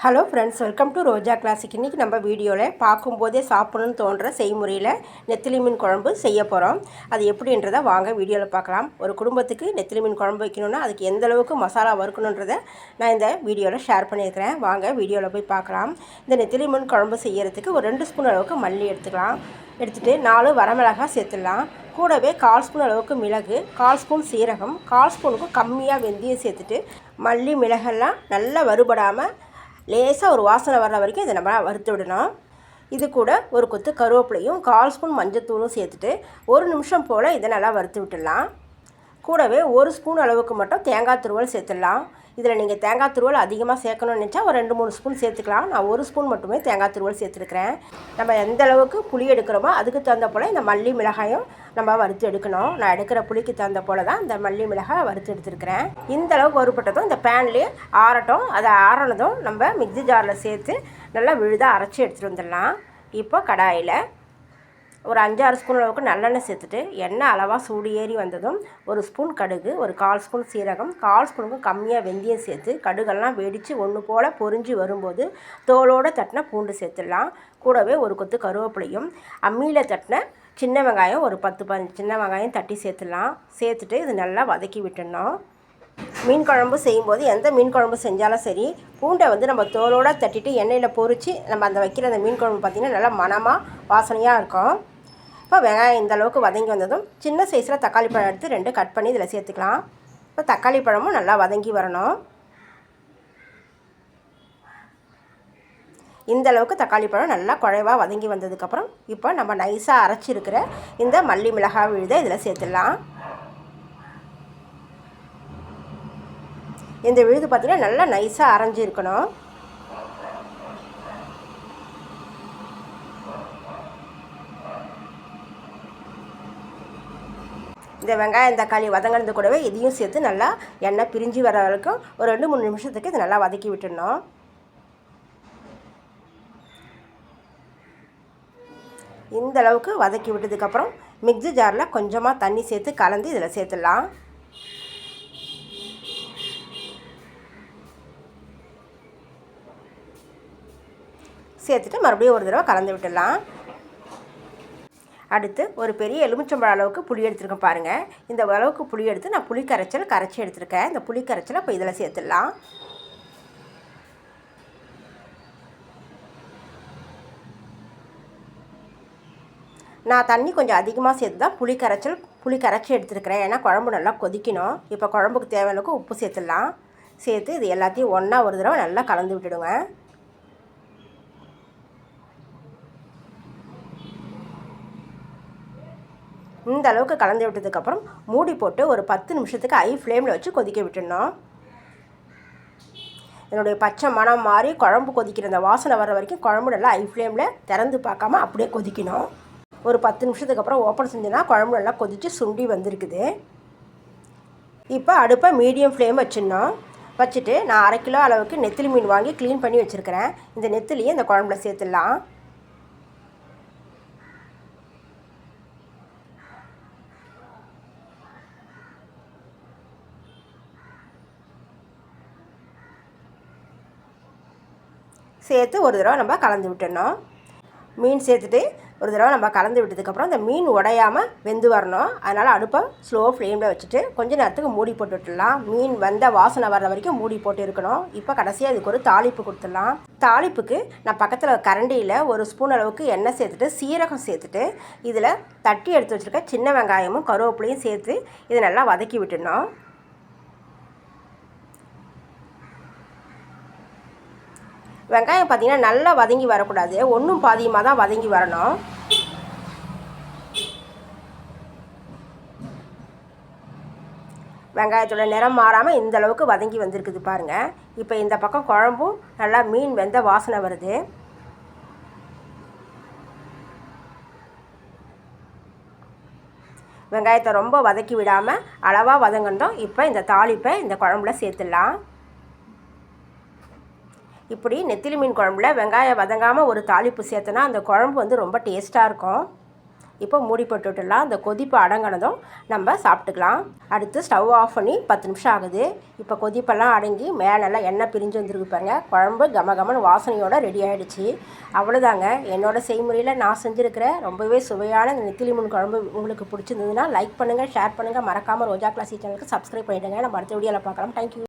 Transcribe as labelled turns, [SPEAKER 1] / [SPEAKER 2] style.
[SPEAKER 1] Hello friends, welcome to Roja classic. இன்றைக்கி நம்ம வீடியோவில் பார்க்கும்போதே சாப்பிடணும்னு தோன்ற செய்முறையில் நெத்திலி மீன் குழம்பு செய்ய போகிறோம். அது எப்படின்றத வாங்க வீடியோவில் பார்க்கலாம். ஒரு குடும்பத்துக்கு நெத்திலி மீன் குழம்பு வைக்கணுன்னா அதுக்கு எந்த அளவுக்கு மசாலா வறுக்கணுன்றதை நான் இந்த வீடியோவில் ஷேர் பண்ணியிருக்கிறேன். வாங்க வீடியோவில் போய் பார்க்கலாம். இந்த நெத்திலி மீன் குழம்பு செய்கிறதுக்கு ஒரு 2 ஸ்பூன் அளவுக்கு மல்லி எடுத்துகிட்டு 4 வரமிளகாய் சேர்த்துடலாம். கூடவே 1/4 ஸ்பூன் அளவுக்கு மிளகு, 1/4 ஸ்பூன் சீரகம், 1/4 ஸ்பூனுக்கும் கம்மியாக வெந்தயம் சேர்த்துட்டு மல்லி மிளகெல்லாம் நல்லா வறுபடாமல் லேசாக ஒரு வாசனை வர்ற வரைக்கும் இதை நம்ம வறுத்து விடணும். இது கூட ஒரு கொத்து கருவேப்பிலையும் 1/4 ஸ்பூன் மஞ்சத்தூளும் சேர்த்துட்டு 1 நிமிஷம் போல் இதை நல்லா வறுத்து விட்டுடலாம். கூடவே 1 ஸ்பூன் அளவுக்கு மட்டும் தேங்காய் துருவல் சேர்த்துடலாம். இதில் நீங்கள் தேங்காய் துருவல் அதிகமாக சேர்க்கணும்னு நினச்சா ஒரு 2-3 ஸ்பூன் சேர்த்துக்கலாம். நான் 1 ஸ்பூன் மட்டுமே தேங்காய் துருவல் சேர்த்துருக்கிறேன். நம்ம எந்த அளவுக்கு புளி எடுக்கிறோமோ அதுக்கு தகுந்த போல் இந்த மல்லி மிளகாயும் நம்ம வறுத்து எடுக்கணும். நான் எடுக்கிற புளிக்கு தகுந்த போல் தான் இந்த மல்லி மிளகாய் வறுத்து எடுத்துருக்கிறேன். இந்த அளவுக்கு வறுப்பட்டதும் இந்த பேன்லேயே ஆறட்டும். அதை ஆறினதும் நம்ம மிக்ஸி ஜாரில் சேர்த்து நல்லா விழுதாக அரைச்சி எடுத்துகிட்டு வந்துடலாம். இப்போ கடாயில் ஒரு 5-6 ஸ்பூன் அளவுக்கு நல்லெண்ணெய் சேர்த்துட்டு எண்ணெய் அளவாக சூடு ஏறி வந்ததும் 1 ஸ்பூன் கடுகு, ஒரு 1/4 ஸ்பூன் சீரகம், 1/4 ஸ்பூனுக்கும் கம்மியாக வெந்தயம் சேர்த்து கடுகெல்லாம் வெடித்து ஒன்று போல் பொரிஞ்சு வரும்போது தோலோடு தட்டின பூண்டு சேர்த்துடலாம். கூடவே ஒரு கொத்து கருவேப்பிலையும் அம்மியில் தட்டின சின்ன வெங்காயம் ஒரு 10-15 சின்ன வெங்காயம் தட்டி சேர்த்துட்டு இது நல்லா வதக்கி விட்டுடணும். மீன் குழம்பு செய்யும்போது எந்த மீன் குழம்பு செஞ்சாலும் சரி, பூண்டை நம்ம தோலோடு தட்டிட்டு எண்ணெயில் பொரித்து நம்ம வைக்கிற அந்த மீன் குழம்பு பார்த்திங்கன்னா நல்லா மணமாக வாசனையாக இருக்கும். இப்போ வெங்காயம் இந்த அளவுக்கு வதங்கி வந்ததும் சின்ன சைஸில் தக்காளி பழம் எடுத்து 2 கட் பண்ணி இதில் சேர்த்துக்கலாம். இப்போ தக்காளி பழமும் நல்லா வதங்கி வரணும். இந்த அளவுக்கு தக்காளி பழம் நல்லா குழைவாக வதங்கி வந்ததுக்கப்புறம் இப்போ நம்ம நைஸாக அரைச்சிருக்கிற இந்த மல்லி மிளகாய் விழுதை இதில் சேர்த்துடலாம். இந்த விழுது பார்த்திங்கன்னா நல்லா நைஸாக அரைஞ்சிருக்கணும். இந்த வெங்காயம் தக்காளி வதங்கினது கூடவே இதையும் சேர்த்து நல்லா எண்ணெய் பிரிஞ்சு வர வரைக்கும் ஒரு 2-3 நிமிஷத்துக்கு இதை நல்லா வதக்கி விட்டுடணும். இந்த அளவுக்கு வதக்கி விட்டதுக்கப்புறம் மிக்ஸி ஜாரில் கொஞ்சமாக தண்ணி சேர்த்து கலந்து இதில் சேர்த்துடலாம். சேர்த்துட்டு மறுபடியும் ஒரு தடவை கலந்து விட்டுடலாம். அடுத்து ஒரு பெரிய எலுமிச்சம்பழம் அளவுக்கு புளி எடுத்துருக்கேன் பாருங்கள். இந்த அளவுக்கு புளி எடுத்து நான் புளி கரைச்சி எடுத்துருக்கேன். இந்த புளி கரைச்சலை இப்போ இதில் சேர்த்துடலாம். நான் தண்ணி கொஞ்சம் அதிகமாக சேர்த்து தான் புளி கரைச்சி எடுத்துருக்கிறேன். ஏன்னா குழம்பு நல்லா கொதிக்கணும். இப்போ குழம்புக்கு தேவையான அளவுக்கு உப்பு சேர்த்துடலாம். சேர்த்து இது எல்லாத்தையும் ஒன்றா ஒரு தடவை நல்லா கலந்து விட்டுடுங்க. இந்த அளவுக்கு கலந்து விட்டதுக்கப்புறம் மூடி போட்டு ஒரு 10 நிமிஷத்துக்கு ஹை ஃப்ளேமில் வச்சு கொதிக்க விட்டுடணும். என்னுடைய பச்சை மணம் மாறி குழம்பு கொதிக்கிற அந்த வாசனை வர வரைக்கும் குழம்பு நல்லா ஹை ஃப்ளேமில் திறந்து பார்க்காம அப்படியே கொதிக்கணும். ஒரு 10 நிமிஷத்துக்கு அப்புறம் ஓப்பன் செஞ்சோன்னா குழம்பு நல்லா கொதித்து சுண்டி வந்திருக்குது. இப்போ அடுப்பை மீடியம் ஃப்ளேம் வச்சுட்டு நான் 1/2 கிலோ அளவுக்கு நெத்திலி மீன் வாங்கி க்ளீன் பண்ணி வச்சுருக்கிறேன். இந்த நெத்திலியை இந்த குழம்புல சேர்த்துடலாம். சேர்த்து ஒரு தடவை நம்ம கலந்து விட்டுடணும். மீன் சேர்த்துட்டு ஒரு தடவை நம்ம கலந்து விட்டதுக்கப்புறம் இந்த மீன் உடையாமல் வெந்து வரணும். அதனால் அடுப்பை ஸ்லோ ஃப்ளேமில் வச்சுட்டு கொஞ்சம் நேரத்துக்கு மூடி போட்டு விட்டுடலாம். மீன் வந்த வாசனை வர்ற வரைக்கும் மூடி போட்டு இருக்கணும். இப்போ கடைசியாக இதுக்கு ஒரு தாளிப்பு கொடுத்துடலாம். தாளிப்புக்கு நான் பக்கத்தில் கரண்டியில் 1 ஸ்பூன் அளவுக்கு எண்ணெய் சேர்த்துட்டு சீரகம் சேர்த்துட்டு இதில் தட்டி எடுத்து வச்சுருக்க சின்ன வெங்காயமும் கருவேப்பிலையும் சேர்த்து இதை நல்லா வதக்கி விட்டுடணும். வெங்காயம் பார்த்திங்கன்னா நல்லா வதங்கி வரக்கூடாது, ஒன்றும் பாதியமாக தான் வதங்கி வரணும். வெங்காயத்தோட நிறம் மாறாமல் இந்த அளவுக்கு வதங்கி வந்திருக்குது பாருங்கள். இப்போ இந்த பக்கம் குழம்பும் நல்லா மீன் வெந்த வாசனை வருது. வெங்காயத்தை ரொம்ப வதக்கி விடாமல் அளவாக வதங்கணும். இப்போ இந்த தாளிப்பை இந்த குழம்புல சேர்த்துடலாம். இப்படி நெத்திலி மீன் குழம்புல வெங்காயம் வதங்காமல் ஒரு தாளிப்பு சேர்த்தனா அந்த குழம்பு ரொம்ப டேஸ்ட்டாக இருக்கும். இப்போ மூடி போட்டு விட்டுடலாம். அந்த கொதிப்பு அடங்கினதும் நம்ம சாப்பிட்டுக்கலாம். அடுத்து ஸ்டவ் ஆஃப் பண்ணி 10 நிமிஷம் ஆகுது. இப்போ கொதிப்பெல்லாம் அடங்கி மேலெல்லாம் எண்ணெய் பிரிஞ்சு வந்துருக்கு பாருங்க. குழம்பு கமகமன்னு வாசனையோட ரெடி ஆகிடுச்சு. அவ்வளோதாங்க. என்னோடய செய்முறையில் நான் செஞ்சுருக்கிற ரொம்பவே சுவையான இந்த நெத்திலி மீன் குழம்பு உங்களுக்கு பிடிச்சிருந்ததுன்னா லைக் பண்ணுங்கள், ஷேர் பண்ணுங்கள். மறக்காமல் ரோஜா கிளாசிக் சேனலுக்கு சப்ஸ்கிரைப் பண்ணிவிடுங்க. நம்ம அடுத்த வீடியோவில் பார்க்கலாம். தேங்க்யூ.